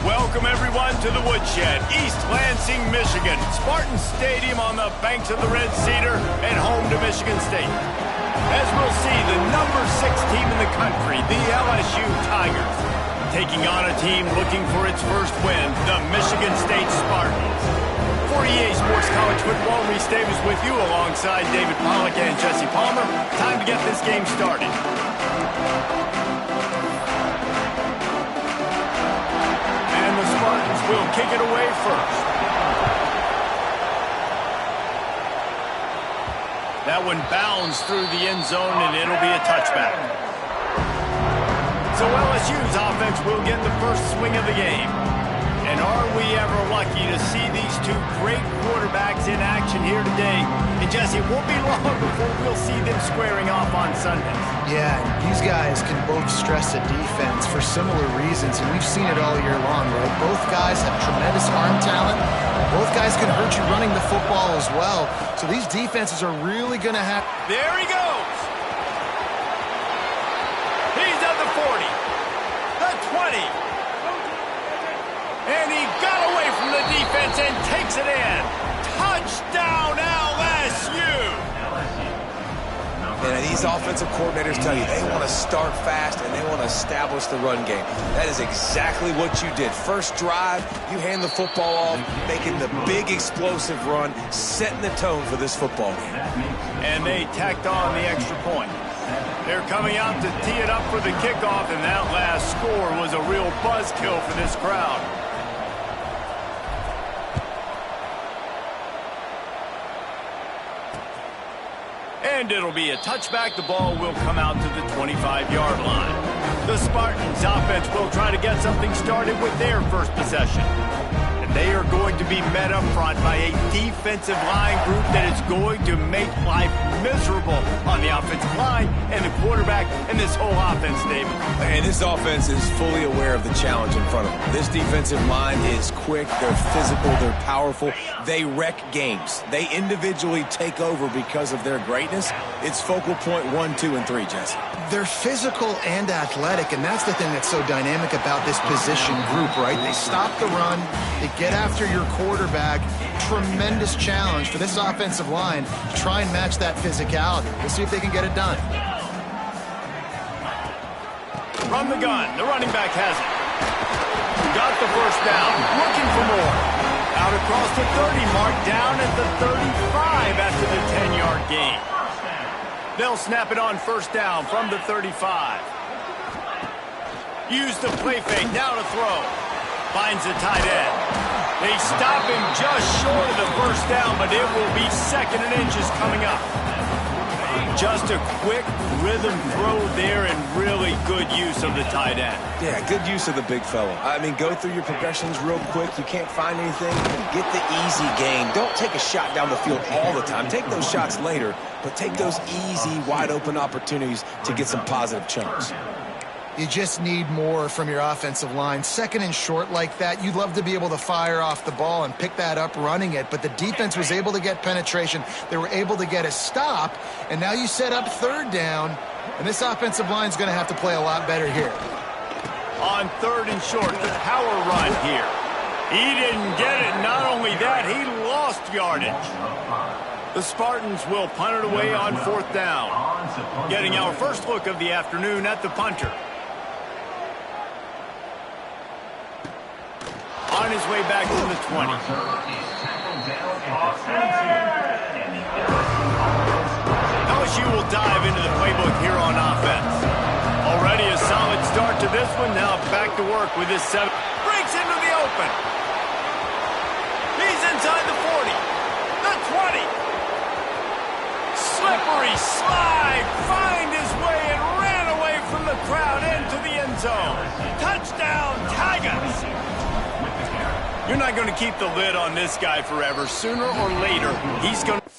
Welcome everyone to the Woodshed, East Lansing, Michigan. Spartan Stadium on the banks of the Red Cedar and home to Michigan State. As we'll see, the number 6 team in the country, the LSU Tigers, taking on a team looking for its first win, the Michigan State Spartans. For EA Sports College Football, Reese Davis with you alongside David Pollack and Jesse Palmer. Time to get this game started. And the Spartans will kick it away first. That one bounds through the end zone, and it'll be a touchback. So LSU's offense will get the first swing of the game. And are we ever lucky to see these two great quarterbacks in action here today? And Jesse, it won't be long before we'll see them squaring off on Sundays. Yeah, these guys can both stress a defense for similar reasons, and we've seen it all year long, right? Both guys have tremendous arm talent. Both guys can hurt you running the football as well. So these defenses are really going to have... There he goes! He's at the 40, the 20. And he got away from the defense and takes it in. Touchdown, LSU! And these offensive coordinators tell you they want to start fast and they want to establish the run game. That is exactly what you did. First drive, you hand the football off, making the big explosive run, setting the tone for this football game. And they tacked on the extra point. They're coming out to tee it up for the kickoff, and that last score was a real buzzkill for this crowd. And it'll be a touchback. The ball will come out to the 25-yard line. The Spartans' offense will try to get something started with their first possession. And they are going to be met up front by a defensive line group that is going to make life miserable on the offensive line and the quarterback and this whole offense, David. And this offense is fully aware of the challenge in front of them. This defensive line is quick, they're physical, they're powerful. They wreck games. They individually take over because of their greatness. It's focal point 1, 2, and 3, Jesse. They're physical and athletic, and that's the thing that's so dynamic about this position group, right? They stop the run, they get after your quarterback. Tremendous challenge for this offensive line to try and match that physicality. We'll see if they can get it done. From the gun, the running back has it. Got the first down, looking for more. Out across the 30 mark, down at the 35 after the 10-yard gain. They'll snap it on first down from the 35. Use the play fake, now to throw. Finds the tight end. They stop him just short of the first down, but it will be second and inches coming up. Just a quick rhythm throw there and really good use of the tight end. Yeah, good use of the big fella. I mean, go through your progressions real quick. You can't find anything, get the easy gain. Don't take a shot down the field all the time. Take those shots later, but take those easy, wide-open opportunities to get some positive chunks. You just need more from your offensive line. Second and short like that, you'd love to be able to fire off the ball and pick that up running it, but the defense was able to get penetration. They were able to get a stop, and now you set up third down, and this offensive line is going to have to play a lot better here. On third and short, the power run here. He didn't get it. Not only that, he lost yardage. The Spartans will punt it away on fourth down. Getting our first look of the afternoon at the punter. On his way back to the 20. LSU will dive into the playbook here on offense. Already a solid start to this one. Now back to work with his 7. Breaks into the open. He's inside the 40. The 20. Slippery slide. Find his way and ran away from the crowd into the end zone. Touchdown, Tigers. You're not going to keep the lid on this guy forever. Sooner or later, he's going to...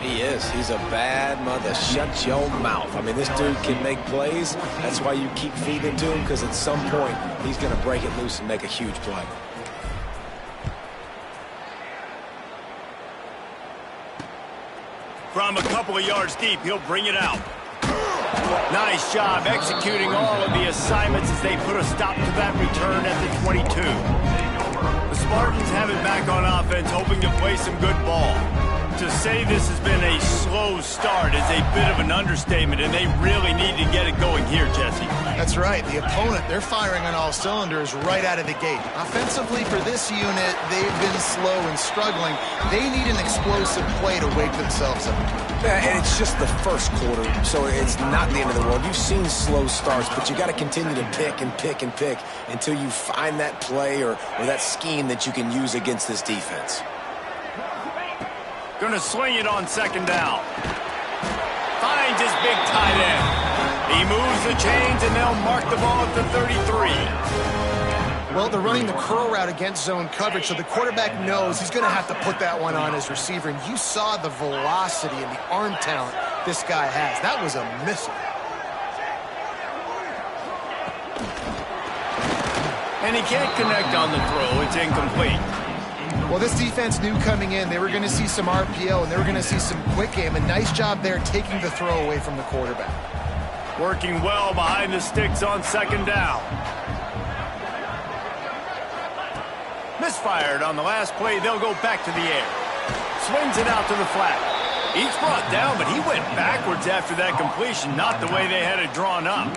He is. is. He's a bad mother. Shut your mouth. I mean, this dude can make plays. That's why you keep feeding to him, because at some point, he's going to break it loose and make a huge play. From a couple of yards deep, he'll bring it out. Nice job executing all of the assignments as they put a stop to that return at the 22. The Spartans have it back on offense, hoping to play some good ball. To say this has been a slow start is a bit of an understatement, and they really need to get it going here, Jesse. That's right. The opponent, they're firing on all cylinders right out of the gate. Offensively, for this unit, they've been slow and struggling. They need an explosive play to wake themselves up. Yeah, and it's just the first quarter, so it's not the end of the world. You've seen slow starts, but you got to continue to pick and pick and pick until you find that play or that scheme that you can use against this defense. Gonna swing it on second down. Finds his big tight end. He moves the chains, and they'll mark the ball at the 33. Well, they're running the curl route against zone coverage, so the quarterback knows he's going to have to put that one on his receiver. And you saw the velocity and the arm talent this guy has. That was a missile. And he can't connect on the throw. It's incomplete. Well, this defense knew coming in they were going to see some RPO and they were going to see some quick game. A nice job there taking the throw away from the quarterback. Working well behind the sticks on second down. Misfired on the last play. They'll go back to the air. Swings it out to the flat. He's brought down, but he went backwards after that completion, not the way they had it drawn up.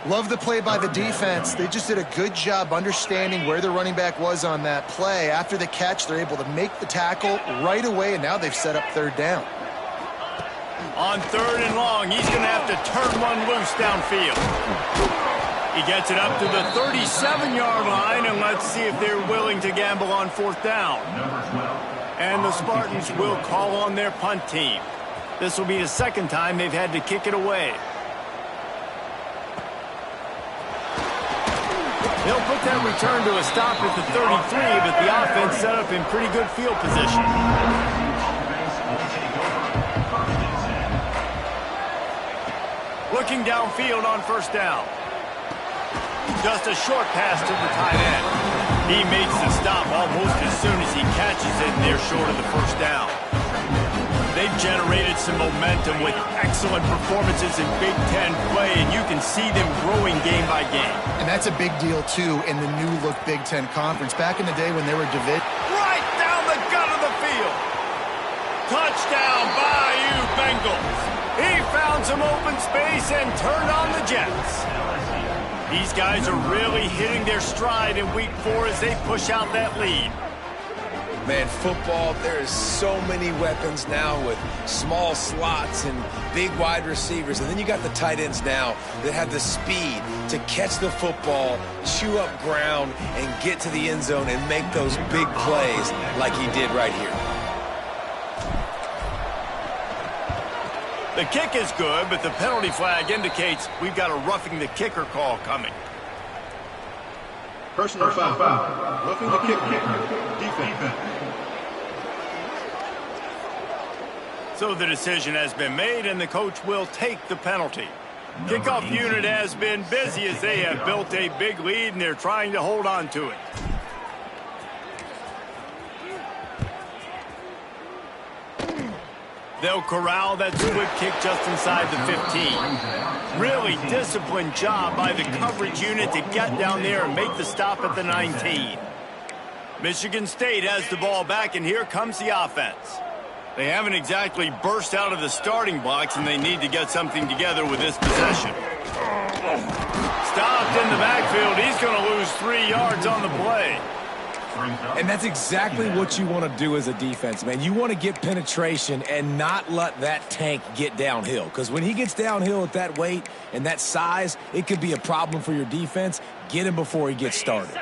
Love the play by the defense. They just did a good job understanding where the running back was on that play. After the catch, they're able to make the tackle right away, and now they've set up third down. On third and long, he's going to have to turn one loose downfield. He gets it up to the 37-yard line, and let's see if they're willing to gamble on fourth down. And the Spartans will call on their punt team. This will be the second time they've had to kick it away. They'll put that return to a stop at the 33, but the offense set up in pretty good field position. Looking downfield on first down. Just a short pass to the tight end. He makes the stop almost as soon as he catches it, and they're short of the first down. They've generated some momentum with excellent performances in Big Ten play, and you can see them growing game by game. And that's a big deal, too, in the new-look Big Ten Conference. Back in the day when they were divided. Right down the gut of the field. Touchdown, Bayou Bengals. He found some open space and turned on the Jets. These guys are really hitting their stride in Week 4 as they push out that lead. Man, football, there's so many weapons now with small slots and big wide receivers. And then you got the tight ends now that have the speed to catch the football, chew up ground, and get to the end zone and make those big plays like he did right here. The kick is good, but the penalty flag indicates we've got a roughing the kicker call coming. Personal foul. Roughing the kicker. Defense. So the decision has been made, and the coach will take the penalty. Kickoff unit has been busy as they have built a big lead, and they're trying to hold on to it. They'll corral that squib kick just inside the 15. Really disciplined job by the coverage unit to get down there and make the stop at the 19. Michigan State has the ball back, and here comes the offense. They haven't exactly burst out of the starting blocks, and they need to get something together with this possession. Stopped in the backfield. He's going to lose 3 yards on the play. And that's exactly what you want to do as a defense, man. You want to get penetration and not let that tank get downhill. Because when he gets downhill at that weight and that size, it could be a problem for your defense. Get him before he gets started.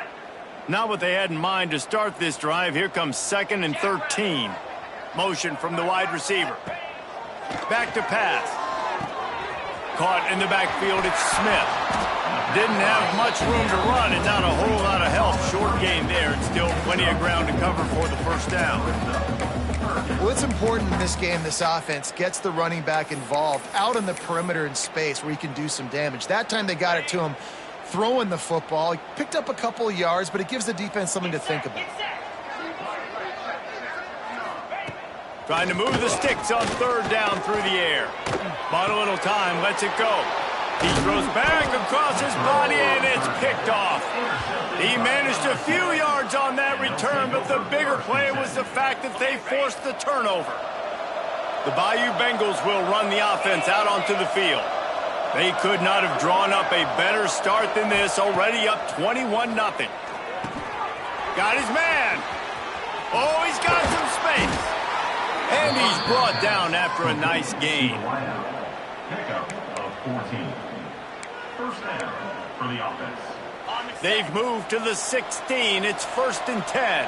Not what they had in mind to start this drive. Here comes 2nd and 13. Motion from the wide receiver. Back to pass. Caught in the backfield, it's Smith. Didn't have much room to run and not a whole lot of help. Short gain there, and still plenty of ground to cover for the first down. Well, it's important in this game, this offense gets the running back involved out on the perimeter in space where he can do some damage. That time they got it to him throwing the football. He picked up a couple of yards, but it gives the defense something to think about. Trying to move the sticks on third down through the air. Bought a little time, lets it go. He throws back across his body, and it's picked off. He managed a few yards on that return, but the bigger play was the fact that they forced the turnover. The Bayou Bengals will run the offense out onto the field. They could not have drawn up a better start than this, already up 21-0. Got his man. Oh, he's got some space. And he's brought down after a nice gain. Pickup of 14. First down for the offense. They've moved to the 16. It's 1st and 10.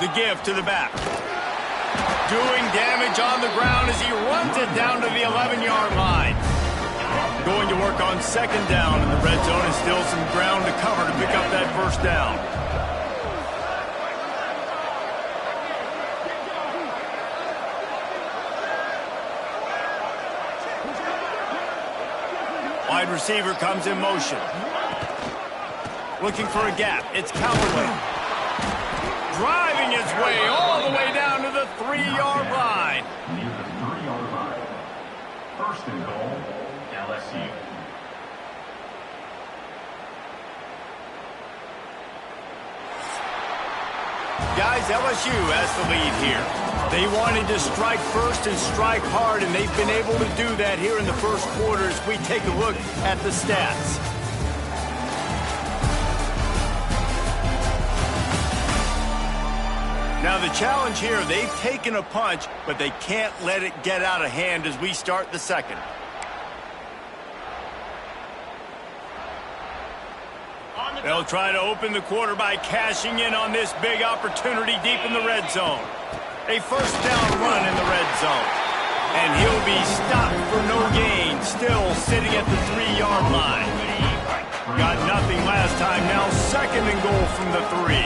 The give to the back. Doing damage on the ground as he runs it down to the 11-yard line. Going to work on 2nd down in the red zone, and still some ground to cover to pick up that 1st down. Wide receiver comes in motion. Looking for a gap. It's Callaway. Driving his way all the way down to the 3-yard line. Near the 3-yard line. 1st and goal, LSU. Guys, LSU has the lead here. They wanted to strike first and strike hard, and they've been able to do that here in the first quarter as we take a look at the stats. Now the challenge here, they've taken a punch, but they can't let it get out of hand as we start the second. They'll try to open the quarter by cashing in on this big opportunity deep in the red zone. A 1st down run in the red zone. And he'll be stopped for no gain, still sitting at the 3-yard line. Got nothing last time, now 2nd and goal from the 3.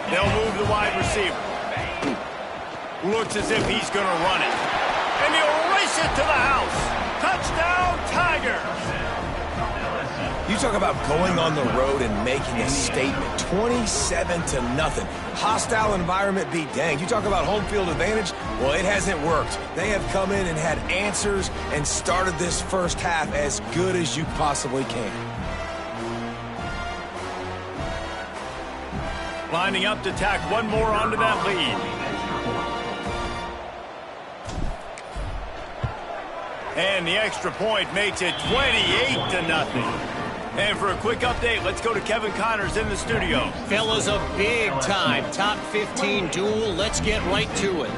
They'll move the wide receiver. Looks as if he's going to run it. And he'll race it to the house. Touchdown, Tigers! You talk about going on the road and making a statement. 27-0. Hostile environment be danged. You talk about home field advantage. Well, it hasn't worked. They have come in and had answers and started this first half as good as you possibly can. Lining up to tack one more onto that lead. And the extra point makes it 28-0. And for a quick update, let's go to Kevin Connors in the studio. Fellas, a big-time top 15 duel. Let's get right to it.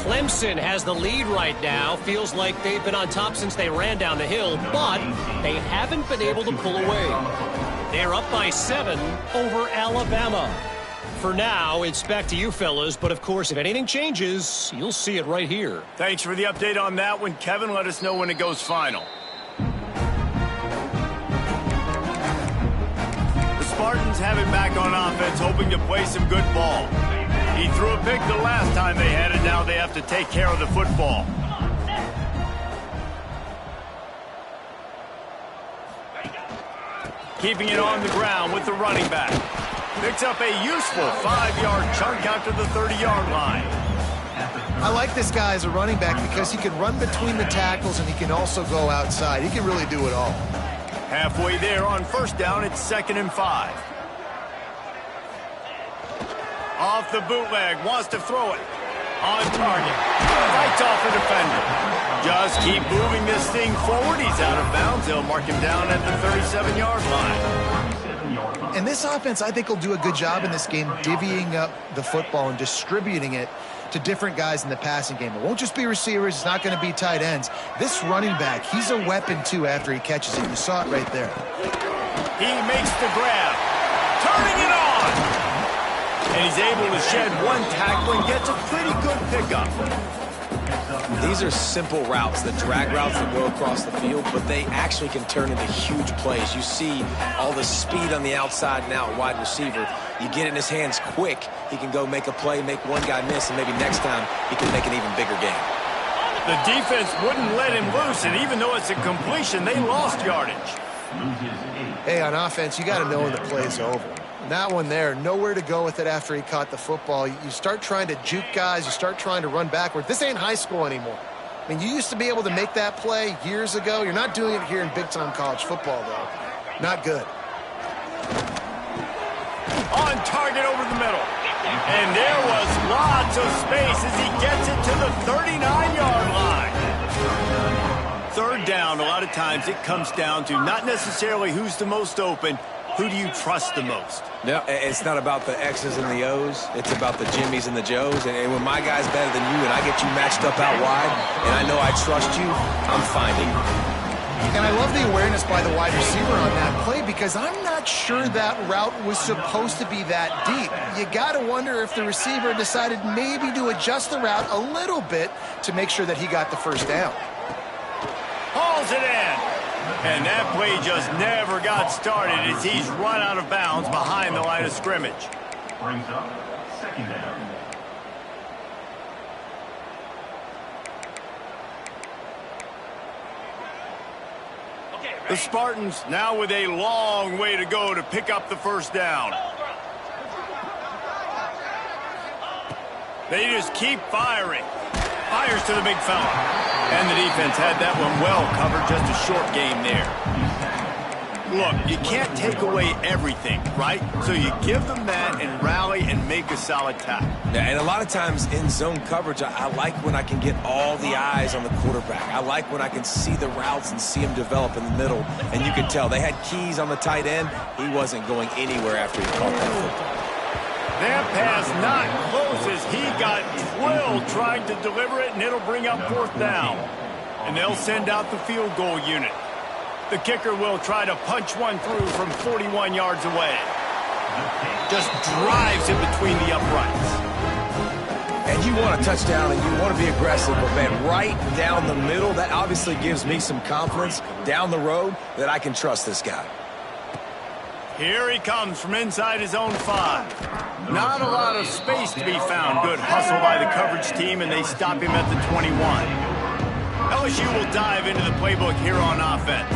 Clemson has the lead right now. Feels like they've been on top since they ran down the hill, but they haven't been able to pull away. They're up by 7 over Alabama. For now, it's back to you fellas, but of course, if anything changes, you'll see it right here. Thanks for the update on that one, Kevin. Let us know when it goes final. The Spartans have it back on offense, hoping to play some good ball. He threw a pick the last time they had it. Now they have to take care of the football. Keeping it on the ground with the running back. Picks up a useful 5-yard chunk out to the 30-yard line. I like this guy as a running back because he can run between the tackles and he can also go outside. He can really do it all. Halfway there on 1st down, it's 2nd and 5. Off the bootleg, wants to throw it. On target. Fights off the defender. Just keep moving this thing forward. He's out of bounds. They'll mark him down at the 37-yard line. And this offense, I think, will do a good job in this game divvying up the football and distributing it to different guys in the passing game. It won't just be receivers. It's not going to be tight ends. This running back, he's a weapon, too, after he catches it. You saw it right there. He makes the grab. Turning it on. And he's able to shed one tackle and gets a pretty good pickup. These are simple routes, the drag routes that go across the field, but they actually can turn into huge plays. You see all the speed on the outside now at wide receiver. You get it in his hands quick, he can go make a play, make one guy miss, and maybe next time he can make an even bigger game. The defense wouldn't let him loose, and even though it's a completion, they lost yardage. Hey, on offense, you got to know when the play's over. That one there, nowhere to go with it after he caught the football. You start trying to juke guys. You start trying to run backward. This ain't high school anymore. I mean, you used to be able to make that play years ago. You're not doing it here in big-time college football, though. Not good. On target over the middle. And there was lots of space as he gets it to the 39-yard line. Third down, a lot of times it comes down to not necessarily who's the most open, who do you trust the most? Yeah, it's not about the X's and the O's. It's about the Jimmys and the Joes. And when my guy's better than you and I get you matched up out wide and I know I trust you, I'm finding you. And I love the awareness by the wide receiver on that play because I'm not sure that route was supposed to be that deep. You got to wonder if the receiver decided maybe to adjust the route a little bit to make sure that he got the first down. Hauls it in. And that play just never got started as he's run out of bounds behind the line of scrimmage. Brings up second down. The Spartans now with a long way to go to pick up the first down. They just keep firing. Fires to the big fella. And the defense had that one well covered, just a short game there. Look, you can't take away everything, right? So you give them that and rally and make a solid tackle. Yeah, and a lot of times in zone coverage, I like when I can get all the eyes on the quarterback. I like when I can see the routes and see him develop in the middle. And you can tell they had keys on the tight end. He wasn't going anywhere after he caught that football. That pass not close as he got drilled trying to deliver it, and it'll bring up fourth down. And they'll send out the field goal unit. The kicker will try to punch one through from 41 yards away. Just drives it between the uprights. And you want a touchdown and you want to be aggressive, but man, right down the middle, that obviously gives me some confidence down the road that I can trust this guy. Here he comes from inside his own 5. Not a lot of space to be found. Good hustle by the coverage team, and they stop him at the 21. LSU will dive into the playbook here on offense.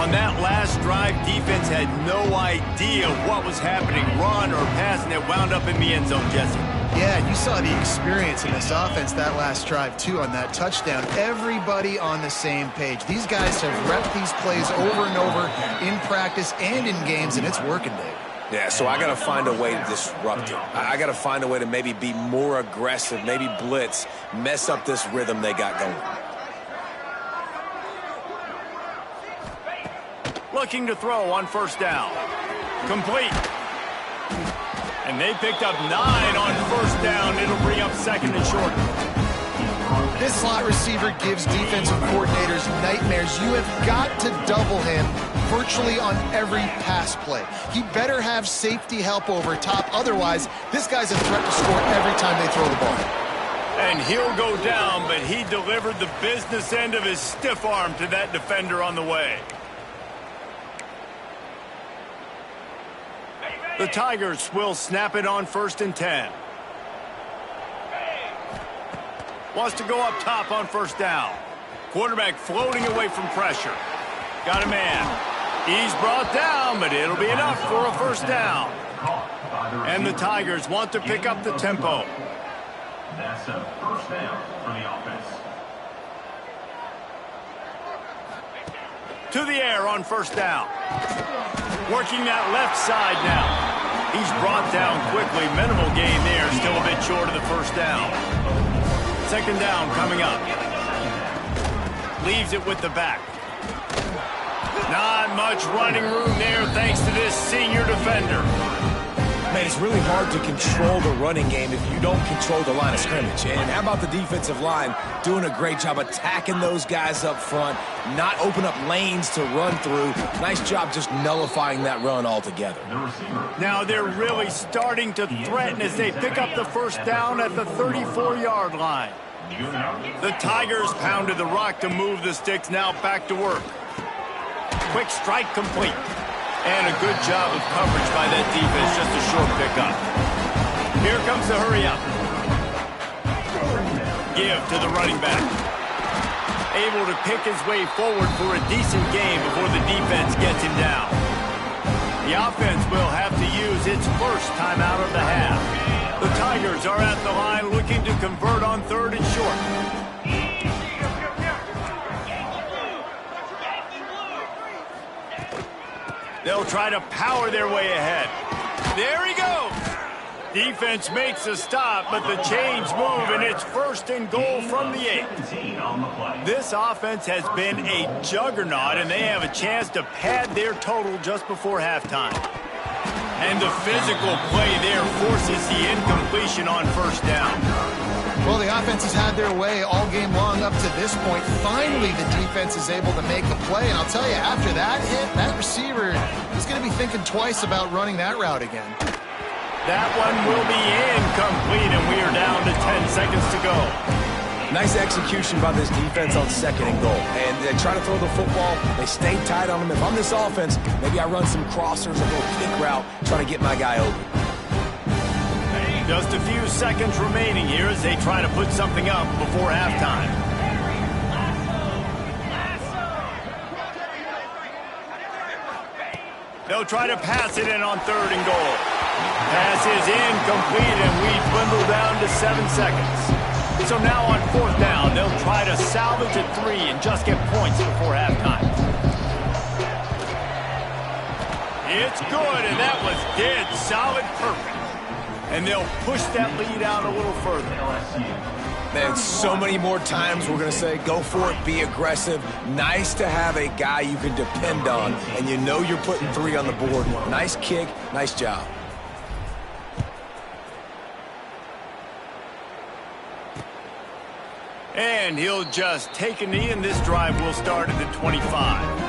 On that last drive, defense had no idea what was happening, run or pass, and it wound up in the end zone, Jesse. Yeah, you saw the experience in this offense that last drive, too, on that touchdown. Everybody on the same page. These guys have repped these plays over and over in practice and in games, and it's working, Dave. Yeah, so I got to find a way to disrupt it. I got to find a way to maybe be more aggressive, maybe blitz, mess up this rhythm they got going. Looking to throw on first down. Complete. And they picked up 9 on first down. It'll bring up second and short. This slot receiver gives defensive coordinators nightmares. You have got to double him virtually on every pass play. He better have safety help over top. Otherwise, this guy's a threat to score every time they throw the ball. And he'll go down, but he delivered the business end of his stiff arm to that defender on the way. The Tigers will snap it on 1st and 10. Wants to go up top on first down. Quarterback floating away from pressure. Got a man. He's brought down, but it'll be enough for a first down. And the Tigers want to pick up the tempo. That's a first down for the offense. To the air on first down. Working that left side now. He's brought down quickly. Minimal gain there. Still a bit short of the first down. Second down coming up. Leaves it with the back. Not much running room there thanks to this senior defender. Man, it's really hard to control the running game if you don't control the line of scrimmage. And how about the defensive line doing a great job attacking those guys up front, not open up lanes to run through. Nice job just nullifying that run altogether. Now they're really starting to threaten as they pick up the first down at the 34-yard line. The Tigers pounded the rock to move the sticks. Now back to work. Quick strike complete. And a good job of coverage by that defense. Just a short pickup. Here comes the hurry up. Give to the running back. Able to pick his way forward for a decent game before the defense gets him down. The offense will have to use its first timeout of the half. The Tigers are at the line looking to convert on 3rd and short. They'll try to power their way ahead. There he goes. Defense makes a stop, but the chains move, and it's 1st and goal from the 8. This offense has been a juggernaut, and they have a chance to pad their total just before halftime. And the physical play there forces the incompletion on 1st down. Well, the offense has had their way all game long up to this point. Finally, the defense is able to make a play, and I'll tell you, after that hit, that receiver is going to be thinking twice about running that route again. That one will be incomplete, and we are down to 10 seconds to go. Nice execution by this defense on 2nd and goal. And they try to throw the football. They stay tight on them. If I'm this offense, maybe I run some crossers, a little kick route, try to get my guy open. Just a few seconds remaining here as they try to put something up before halftime. They'll try to pass it in on 3rd and goal. Pass is incomplete, and we dwindle down to 7 seconds. So now on 4th down, they'll try to salvage a 3 and just get points before halftime. It's good, and that was dead solid perfect. And they'll push that lead out a little further. Man, so many more times we're going to say, go for it, be aggressive. Nice to have a guy you can depend on, and you know you're putting 3 on the board. Nice kick, nice job. And he'll just take a knee, and this drive will start at the 25.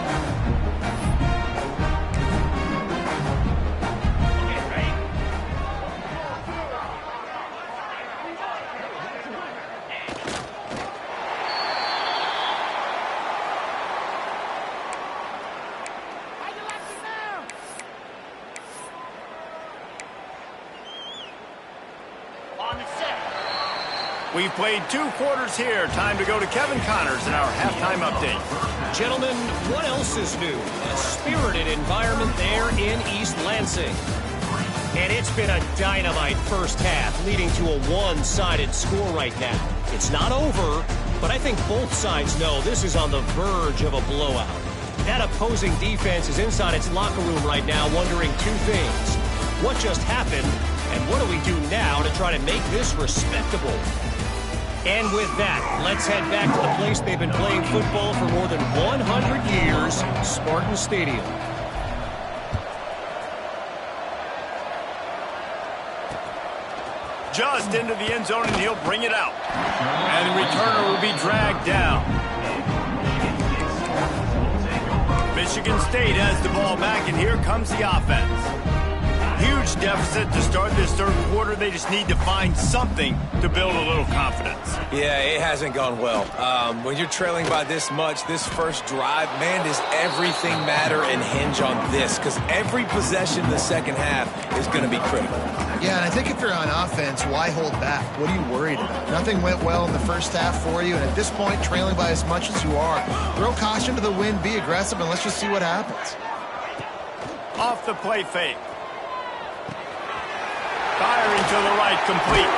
We've played 2 quarters here. Time to go to Kevin Connors in our halftime update. Gentlemen, what else is new? A spirited environment there in East Lansing. And it's been a dynamite first half, leading to a one-sided score right now. It's not over, but I think both sides know this is on the verge of a blowout. That opposing defense is inside its locker room right now wondering 2 things. What just happened, and what do we do now to try to make this respectable? And with that, let's head back to the place they've been playing football for more than 100 years, Spartan Stadium. Just into the end zone, and he'll bring it out. And the returner will be dragged down. Michigan State has the ball back, and here comes the offense. Huge deficit to start this 3rd quarter. They just need to find something to build a little confidence. Yeah, it hasn't gone well. When you're trailing by this much, this first drive, man, does everything matter and hinge on this? Because every possession in the 2nd half is going to be critical. Yeah, and I think if you're on offense, why hold back? What are you worried about? Nothing went well in the first half for you, and at this point, trailing by as much as you are, throw caution to the wind, be aggressive, and let's just see what happens. Off the play fake. Firing to the right, complete.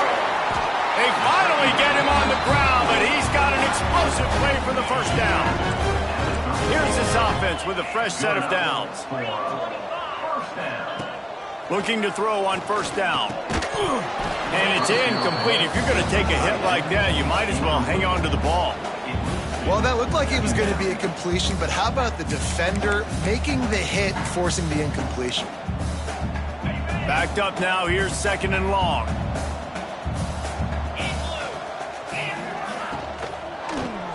They finally get him on the ground, but he's got an explosive play for the 1st down. Here's this offense with a fresh set of downs. Looking to throw on 1st down. And it's incomplete. If you're going to take a hit like that, you might as well hang on to the ball. Well, that looked like it was going to be a completion, but how about the defender making the hit and forcing the incompletion? Backed up now, here's 2nd and long.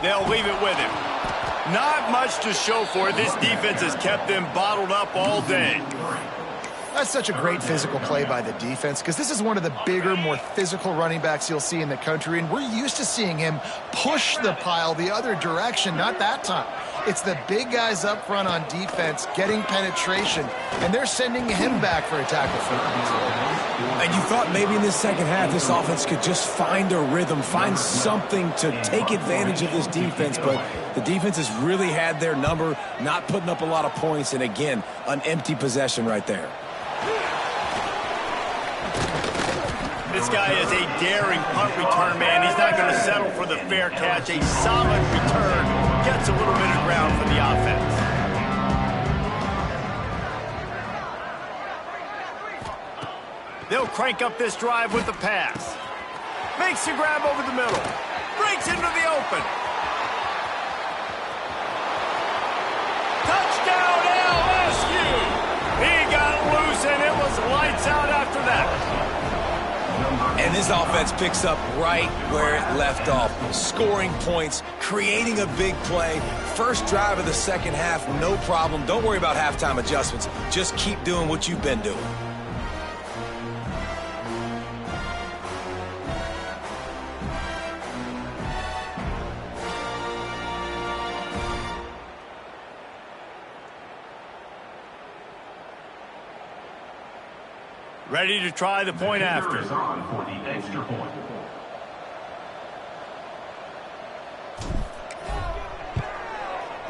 They'll leave it with him. Not much to show for it. This defense has kept them bottled up all day. That's such a great physical play by the defense because this is one of the bigger, more physical running backs you'll see in the country, and we're used to seeing him push the pile the other direction. Not that time. It's the big guys up front on defense getting penetration, and they're sending him back for a tackle for them. And you thought maybe in this second half this offense could just find a rhythm, find something to take advantage of this defense, but the defense has really had their number, not putting up a lot of points, and again, an empty possession right there. This guy is a daring punt return man. He's not going to settle for the fair catch. A solid return gets a little bit of ground for the offense. They'll crank up this drive with the pass. Makes the grab over the middle. Breaks into the open. Touchdown LSU! He got loose and it was lights out after that. And this offense picks up right where it left off. Scoring points, creating a big play. First drive of the second half, no problem. Don't worry about halftime adjustments. Just keep doing what you've been doing. Ready to try the point after. Is on for the extra point.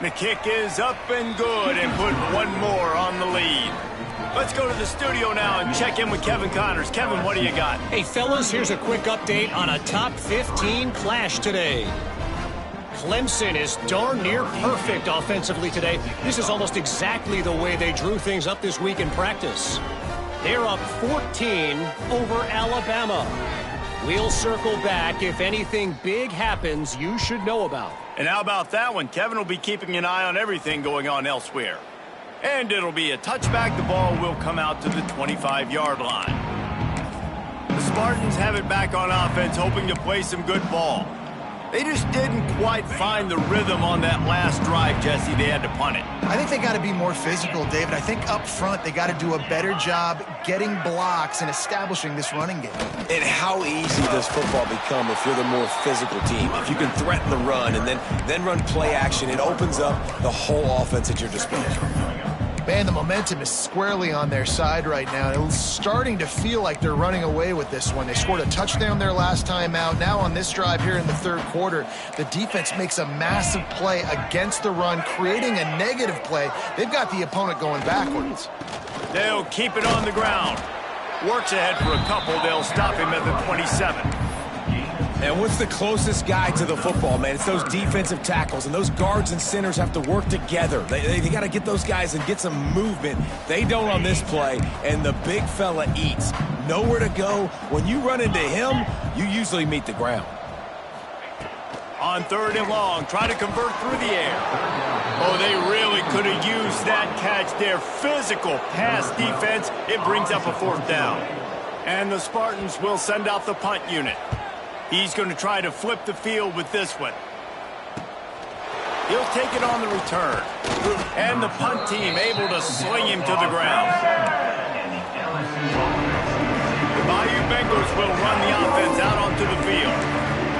The kick is up and good and put one more on the lead. Let's go to the studio now and check in with Kevin Connors. Kevin, what do you got? Hey, fellas, here's a quick update on a top 15 clash today. Clemson is darn near perfect offensively today. This is almost exactly the way they drew things up this week in practice. They're up 14 over Alabama. We'll circle back if anything big happens you should know about. And how about that one? Kevin will be keeping an eye on everything going on elsewhere. And it'll be a touchback. The ball will come out to the 25-yard line. The Spartans have it back on offense, hoping to play some good ball. They just didn't quite find the rhythm on that last drive, Jesse. They had to punt it. I think they got to be more physical, David. I think up front they got to do a better job getting blocks and establishing this running game. And how easy does football become if you're the more physical team? If you can threaten the run and then run play action, it opens up the whole offense at your disposal. Man, the momentum is squarely on their side right now. It's starting to feel like they're running away with this one. They scored a touchdown their last time out. Now on this drive here in the third quarter, the defense makes a massive play against the run, creating a negative play. They've got the opponent going backwards. They'll keep it on the ground. Works ahead for a couple. They'll stop him at the 27. And what's the closest guy to the football, man? It's those defensive tackles, and those guards and centers have to work together. They got to get those guys and get some movement. They don't on this play, and the big fella eats. Nowhere to go. When you run into him, you usually meet the ground. On third and long, try to convert through the air. Oh, they really could have used that catch. Their physical pass defense, it brings up a fourth down. And the Spartans will send out the punt unit. He's going to try to flip the field with this one. He'll take it on the return. And the punt team able to sling him to the ground. The Bayou Bengals will run the offense out onto the field.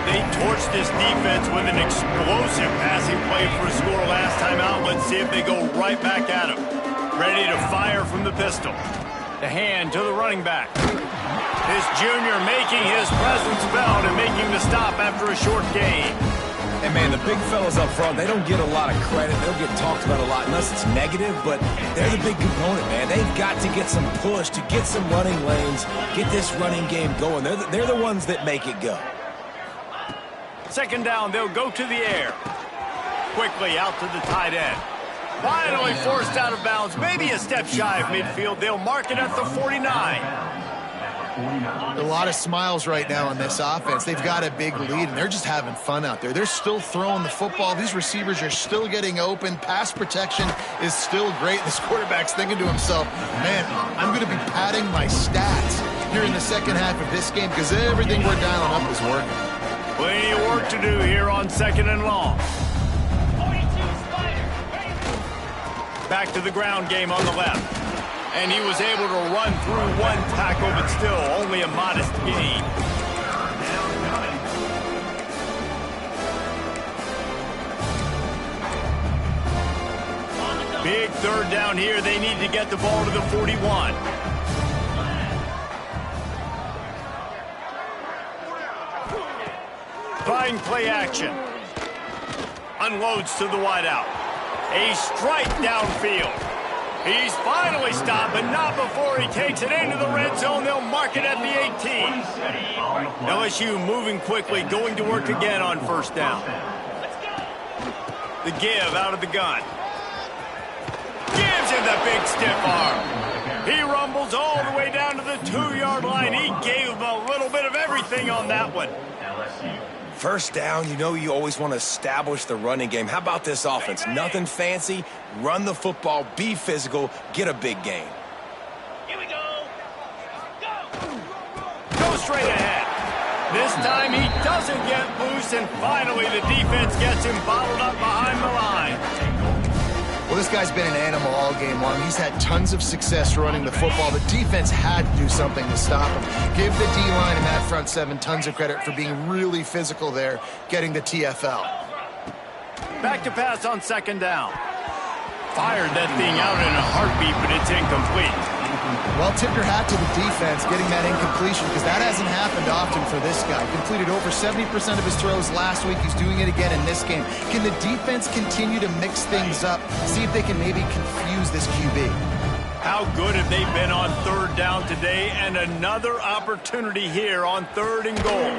They torched this defense with an explosive passing play for a score last time out. Let's see if they go right back at him. Ready to fire from the pistol. The hand to the running back. This junior making his presence felt and making the stop after a short gain. And, man, the big fellas up front, they don't get a lot of credit. They don't get talked about a lot unless it's negative, but they're the big component, man. They've got to get some push, to get some running lanes, get this running game going. They're the ones that make it go. Second down, they'll go to the air. Quickly out to the tight end. Finally forced out of bounds, maybe a step shy of midfield. They'll mark it at the 49. A lot of smiles right now on this offense. They've got a big lead, and they're just having fun out there. They're still throwing the football. These receivers are still getting open. Pass protection is still great. This quarterback's thinking to himself, man, I'm going to be padding my stats here in the second half of this game because everything we're dialing up is working. Plenty of work to do here on second and long. Back to the ground game on the left. And he was able to run through one tackle, but still only a modest gain. Big third down here. They need to get the ball to the 41. Trying play action. Unloads to the wideout. A strike downfield. He's finally stopped, but not before he takes it into the red zone. They'll mark it at the 18. LSU moving quickly, going to work again on first down. The give out of the gun. Gives him the big stiff arm. He rumbles all the way down to the 2-yard line. He gave him a little bit of everything on that one. First down, you know you always want to establish the running game. How about this offense? Nothing fancy. Run the football, be physical, get a big gain. Here we go. Go straight ahead. This time he doesn't get loose, and finally the defense gets him bottled up behind the line. Well, this guy's been an animal all game long. He's had tons of success running the football. The defense had to do something to stop him. Give the D-line and that front seven tons of credit for being really physical there, getting the TFL. Back to pass on second down. Fired that thing out in a heartbeat, but it's incomplete. Well, tip your hat to the defense getting that incompletion, because that hasn't happened often for this guy. Completed over 70% of his throws last week. He's doing it again in this game. Can the defense continue to mix things up? See if they can maybe confuse this QB. How good have they been on third down today? And another opportunity here on 3rd and goal.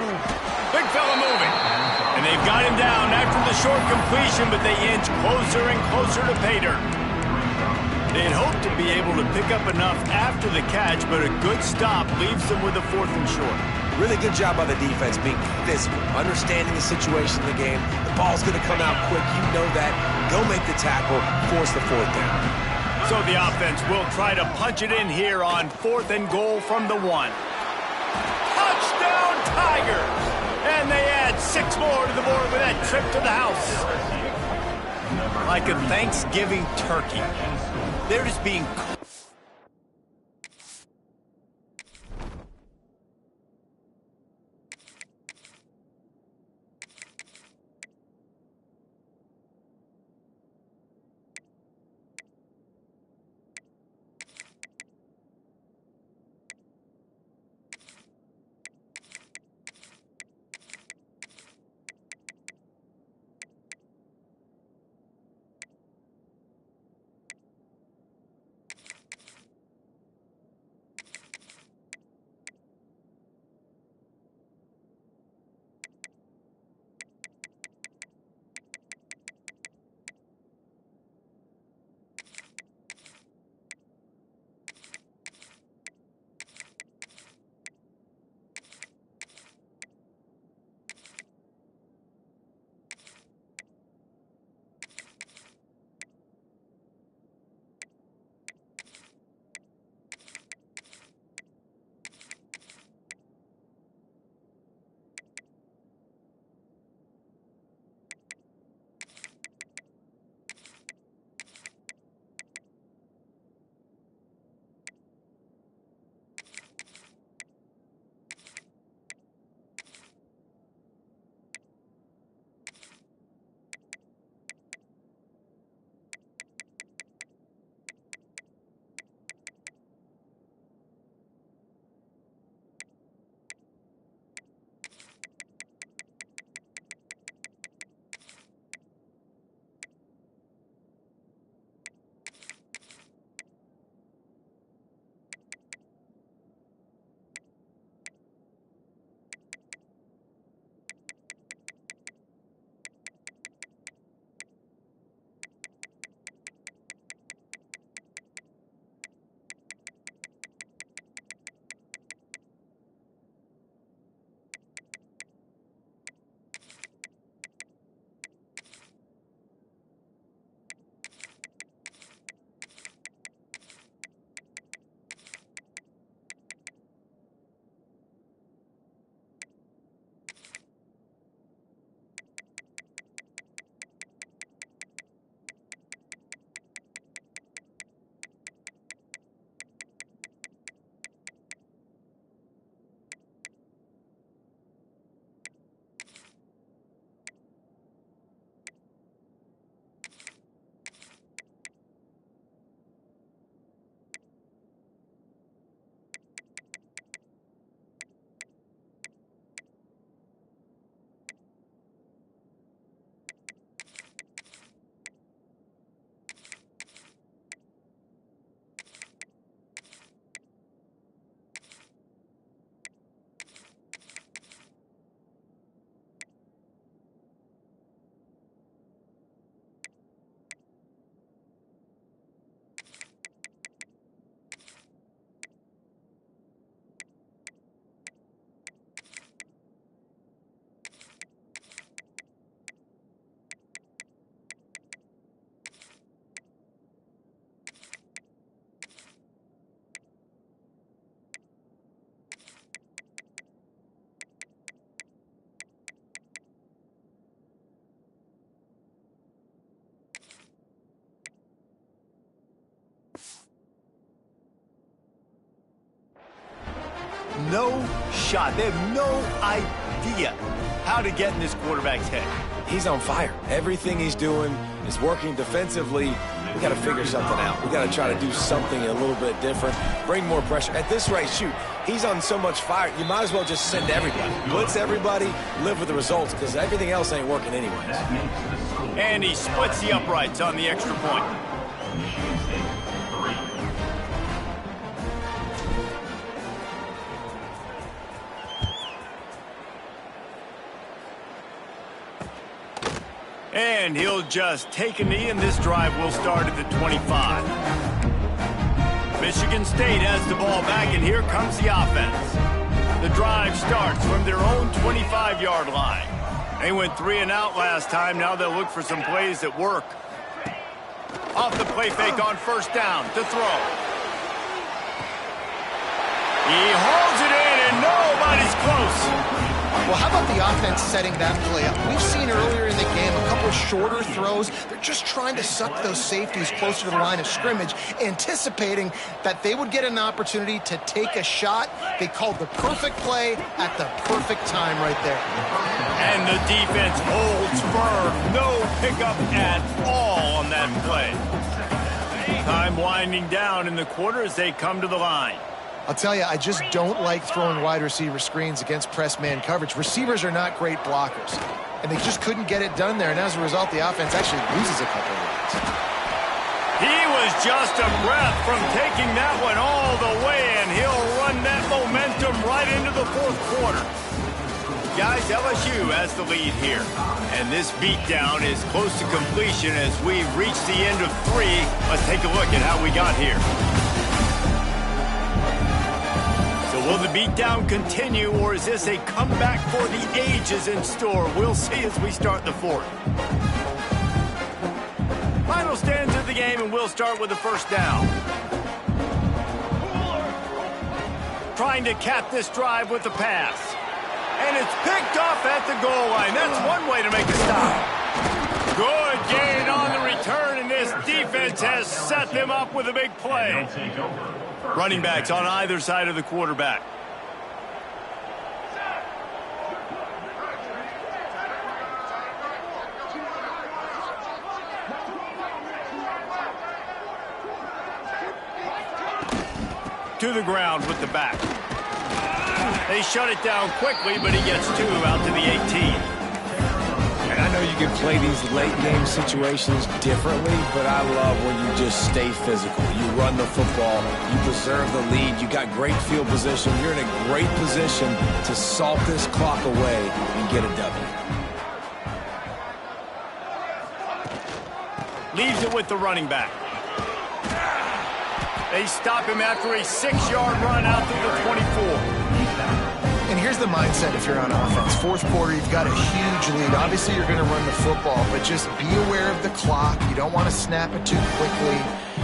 Big fella moving. And they've got him down after the short completion, but they inch closer and closer to pay dirt. They'd hoped to be able to pick up enough after the catch, but a good stop leaves them with a 4th and short. Really good job by the defense being physical, understanding the situation in the game. The ball's going to come out quick. You know that. Go make the tackle, force the 4th down. So the offense will try to punch it in here on 4th and goal from the 1. Touchdown, Tigers! And they add 6 more to the board with that trip to the house. Like a Thanksgiving turkey. They're just being... shot. They have no idea how to get in this quarterback's head. He's on fire. Everything he's doing is working defensively. We got to figure something out. We got to try to do something a little bit different, bring more pressure. At this rate, shoot, he's on so much fire, you might as well just send everybody. Blitz everybody, live with the results, because everything else ain't working anyways. And he splits the uprights on the extra point. Michigan State, 3. And he'll just take a knee, and this drive will start at the 25. Michigan State has the ball back, and here comes the offense. The drive starts from their own 25-yard line. They went 3 and out last time. Now they'll look for some plays that work. Off the play fake on first down to throw. He holds it in, and nobody's close. Well, how about the offense setting that play up? We've seen earlier in the game a couple of shorter throws. They're just trying to suck those safeties closer to the line of scrimmage, anticipating that they would get an opportunity to take a shot. They called the perfect play at the perfect time right there. And the defense holds firm. No pickup at all on that play. Time winding down in the quarter as they come to the line. I'll tell you, I just don't like throwing wide receiver screens against press man coverage. Receivers are not great blockers, and they just couldn't get it done there, and as a result, the offense actually loses a couple of yards. He was just a breath from taking that one all the way, and he'll run that momentum right into the fourth quarter. Guys, LSU has the lead here, and this beatdown is close to completion as we reach the end of 3. Let's take a look at how we got here. Will the beatdown continue, or is this a comeback for the ages in store? We'll see as we start the fourth. Final stands of the game, and we'll start with the first down. Trying to cap this drive with the pass. And it's picked off at the goal line. That's one way to make a stop. Good gain on the return, and this defense has set them up with a big play. Running backs on either side of the quarterback. To the ground with the back. They shut it down quickly, but he gets 2 out to the 18. And I know you can play these late game situations differently, but I love when you just stay physical. You run the football, you preserve the lead, you got great field position, you're in a great position to salt this clock away and get a W. Leaves it with the running back. They stop him after a 6-yard run out to the 24. And here's the mindset if you're on offense. Fourth quarter, you've got a huge lead. Obviously, you're going to run the football, but just be aware of the clock. You don't want to snap it too quickly.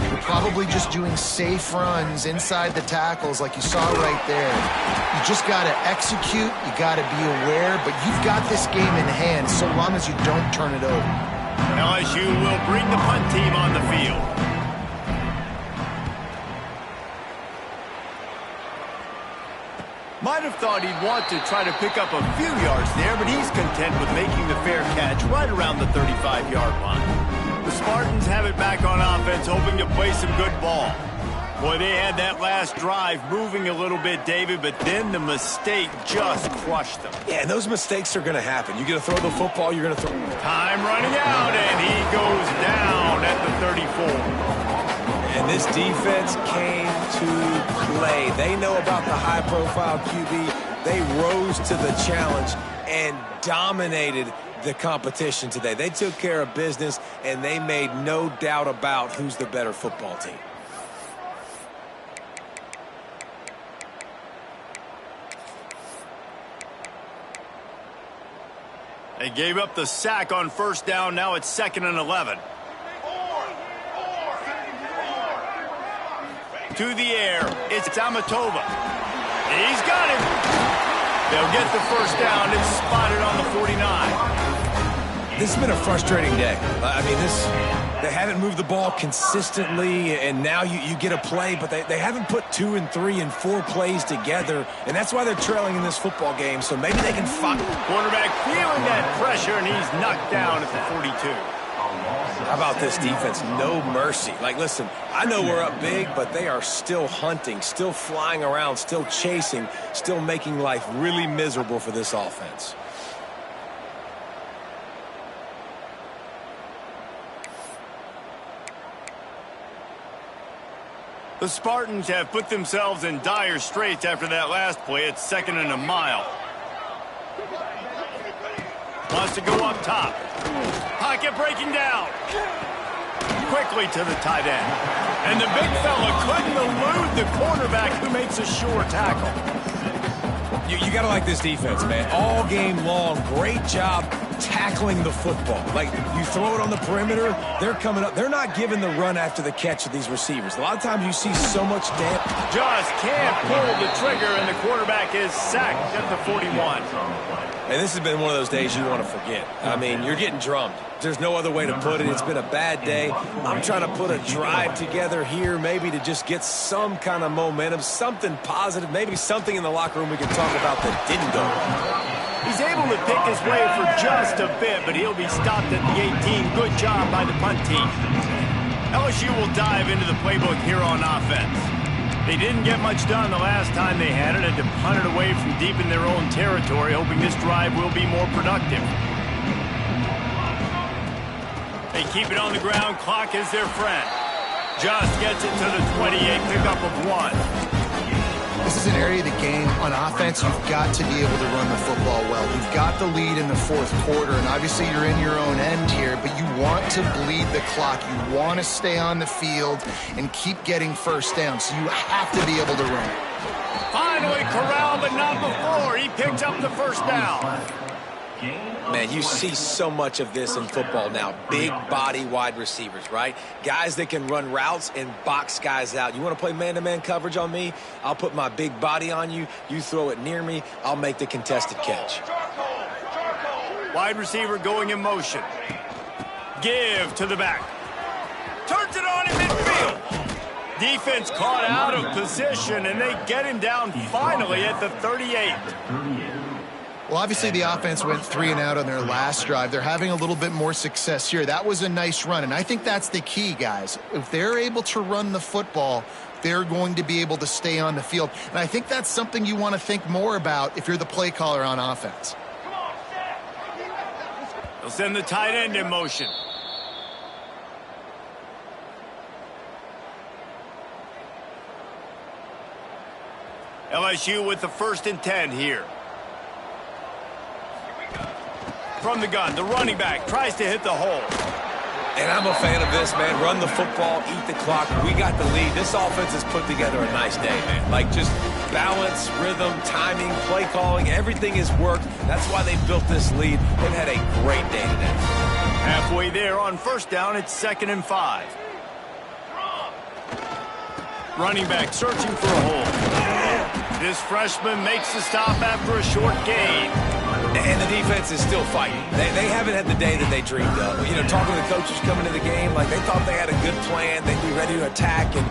You're probably just doing safe runs inside the tackles like you saw right there. You just got to execute. You got to be aware, but you've got this game in hand so long as you don't turn it over. LSU will bring the punt team on the field. Might have thought he'd want to try to pick up a few yards there, but he's content with making the fair catch right around the 35-yard line. The Spartans have it back on offense, hoping to play some good ball. Boy, they had that last drive moving a little bit, David, but then the mistake just crushed them. Yeah, and those mistakes are going to happen. You're going to throw the football, you're going to throw... Time running out, and he goes down at the 34. And this defense came to play. They know about the high-profile QB. They rose to the challenge and dominated the competition today. They took care of business, and they made no doubt about who's the better football team. They gave up the sack on first down. Now it's 2nd and 11. To the air, it's Amatova. He's got him. They'll get the first down. It's spotted on the 49. This has been a frustrating day. I mean, They haven't moved the ball consistently, and now you get a play, but they haven't put 2 and 3 and 4 plays together, and that's why they're trailing in this football game, so maybe they can find. Quarterback feeling that pressure, and he's knocked down at the 42. How about this defense? No mercy. Like, listen, I know we're up big, but they are still hunting, still flying around, still chasing, still making life really miserable for this offense. The Spartans have put themselves in dire straits after that last play. It's 2nd and a mile. Wants to go up top. Pocket breaking down. Quickly to the tight end. And the big fella couldn't elude the cornerback who makes a sure tackle. You got to like this defense, man. All game long, great job tackling the football. Like, you throw it on the perimeter, they're coming up. They're not giving the run after the catch of these receivers. A lot of times you see so much damage. Just can't pull the trigger, and the quarterback is sacked at the 41. And this has been one of those days you want to forget. I mean, you're getting drummed. There's no other way to put it. It's been a bad day. I'm trying to put a drive together here, maybe to just get some kind of momentum, something positive, maybe something in the locker room we can talk about that didn't go wrong. He's able to pick his way for just a bit, but he'll be stopped at the 18. Good job by the punt team. LSU will dive into the playbook here on offense. They didn't get much done the last time they had it, and to punt it away from deep in their own territory, hoping this drive will be more productive. They keep it on the ground. Clock is their friend. Just gets it to the 28, pickup of 1. This is an area of the game on offense you've got to be able to run the football well. You've got the lead in the 4th quarter, and obviously you're in your own end here, but you want to bleed the clock. You want to stay on the field and keep getting first down, so you have to be able to run. Finally corralled, but not before. He picked up the first down. Man, you see so much of this in football now. Big body wide receivers, right? Guys that can run routes and box guys out. You want to play man-to-man coverage on me? I'll put my big body on you. You throw it near me, I'll make the contested catch. Wide receiver going in motion. Give to the back. Turns it on in midfield. Defense caught out of position, and they get him down finally at the 38. Well, obviously the offense went 3 and out on their last drive. They're having a little bit more success here. That was a nice run, and I think that's the key, guys. If they're able to run the football, they're going to be able to stay on the field. And I think that's something you want to think more about if you're the play caller on offense. They'll send the tight end in motion. LSU with the 1st and 10 here. From the gun, the running back tries to hit the hole. And I'm a fan of this, man. Run the football, eat the clock. We got the lead. This offense has put together a nice day, man. Like, just balance, rhythm, timing, play calling, everything has worked. That's why they built this lead. They've had a great day today. Halfway there on 1st down, it's 2nd and 5. Running back searching for a hole. This freshman makes the stop after a short gain. And the defense is still fighting. They haven't had the day that they dreamed of. You know, talking to the coaches coming to the game, like, they thought they had a good plan. They'd be ready to attack and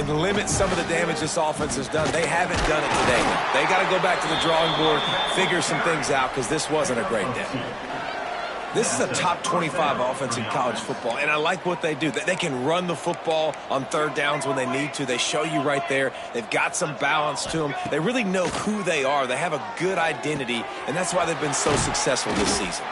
limit some of the damage this offense has done. They haven't done it today. They got to go back to the drawing board, figure some things out, because this wasn't a great day. This is a top 25 offense in college football, and I like what they do. They can run the football on 3rd downs when they need to. They show you right there. They've got some balance to them. They really know who they are. They have a good identity, and that's why they've been so successful this season.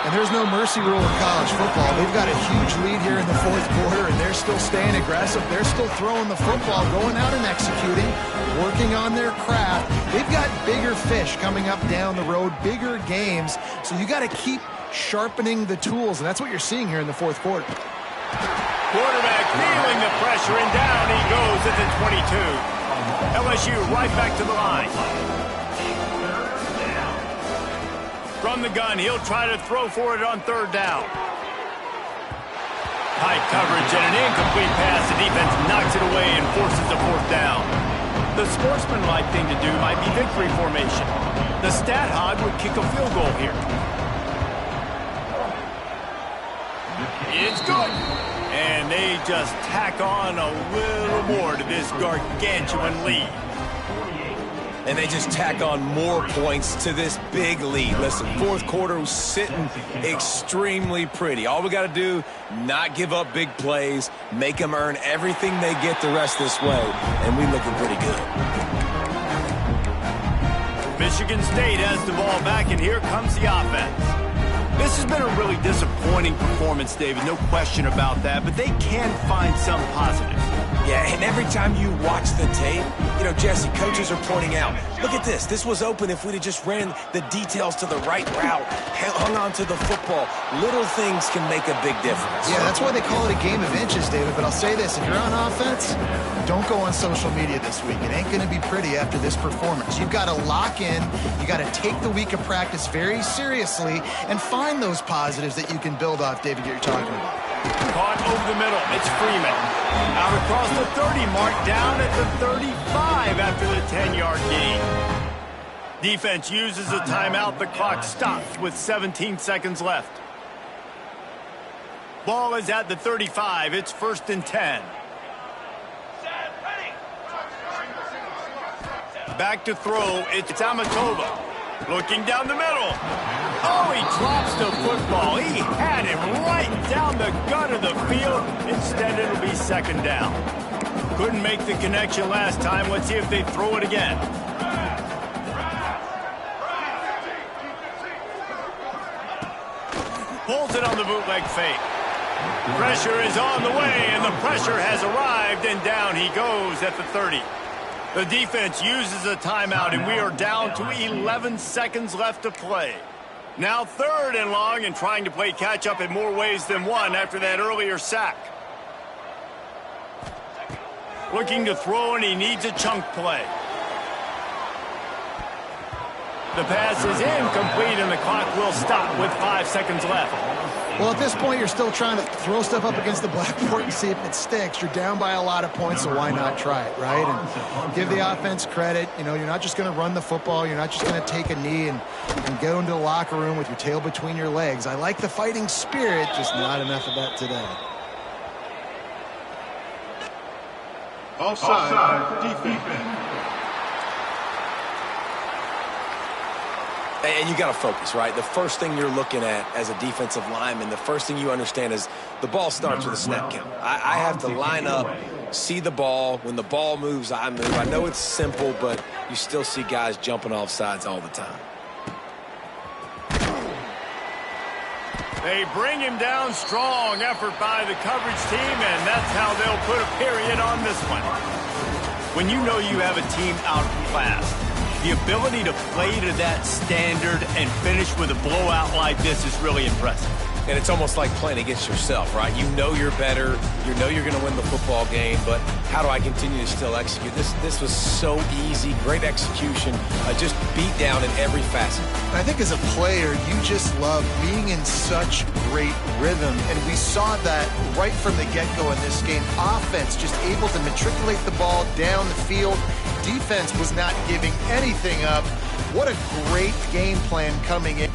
And there's no mercy rule in college football. They've got a huge lead here in the 4th quarter, and they're still staying aggressive. They're still throwing the football, going out and executing, working on their craft. They've got bigger fish coming up down the road, bigger games. So you got to keep sharpening the tools, and that's what you're seeing here in the 4th quarter. Quarterback feeling the pressure, and down he goes at the 22. LSU right back to the line. From the gun, he'll try to throw for it on 3rd down. High coverage and an incomplete pass. The defense knocks it away and forces the 4th down. The sportsmanlike thing to do might be victory formation. The stat hog would kick a field goal here. It's good. And they just tack on a little more to this gargantuan lead. And they just tack on more points to this big lead. Listen, fourth quarter was sitting extremely pretty. All we got to do, not give up big plays, make them earn everything they get the rest this way, and we looking pretty good. Michigan State has the ball back, and here comes the offense. This has been a really disappointing performance, David, no question about that, but they can find some positives. Yeah, and every time you watch the tape, you know, Jesse, coaches are pointing out, look at this. This was open if we'd have just ran the details to the right route, hung on to the football. Little things can make a big difference. Yeah, that's why they call it a game of inches, David. But I'll say this, if you're on offense, don't go on social media this week. It ain't going to be pretty after this performance. You've got to lock in. You got to take the week of practice very seriously and find those positives that you can build off, David, that you're talking about. Caught over the middle. It's Freeman. Out across the 30 mark, down at the 35 after the 10-yard gain. Defense uses a timeout. The clock stops with 17 seconds left. Ball is at the 35. It's 1st and 10. Back to throw. It's Amatova. Looking down the middle. Oh, he drops the football. He had it right down the gut of the field. Instead, it'll be 2nd down. Couldn't make the connection last time. Let's see if they throw it again. Pulls it on the bootleg fake. Pressure is on the way, and the pressure has arrived, and down he goes at the 30. The defense uses a timeout, and we are down to 11 seconds left to play. Now 3rd and long, and trying to play catch-up in more ways than one after that earlier sack. Looking to throw, and he needs a chunk play. The pass is incomplete, and the clock will stop with 5 seconds left. Well, at this point, you're still trying to throw stuff up against the blackboard and see if it sticks. You're down by a lot of points, so why not try it, right? And give the offense credit. You know, you're not just going to run the football. You're not just going to take a knee and go into the locker room with your tail between your legs. I like the fighting spirit, just not enough of that today. Offside, defense. And you got to focus, right? The first thing you're looking at as a defensive lineman, the first thing you understand is the ball starts with a snap count. I have to line up, see the ball. When the ball moves, I move. I know it's simple, but you still see guys jumping off sides all the time. They bring him down. Strong effort by the coverage team, and that's how they'll put a period on this one. When you know you have a team outclassed, the ability to play to that standard and finish with a blowout like this is really impressive. And it's almost like playing against yourself, right? You know you're better. You know you're going to win the football game, but how do I continue to still execute? This was so easy. Great execution. Just beat down in every facet. I think as a player, you just love being in such great rhythm, and we saw that right from the get-go in this game. Offense just able to matriculate the ball down the field. Defense was not giving anything up. What a great game plan coming in.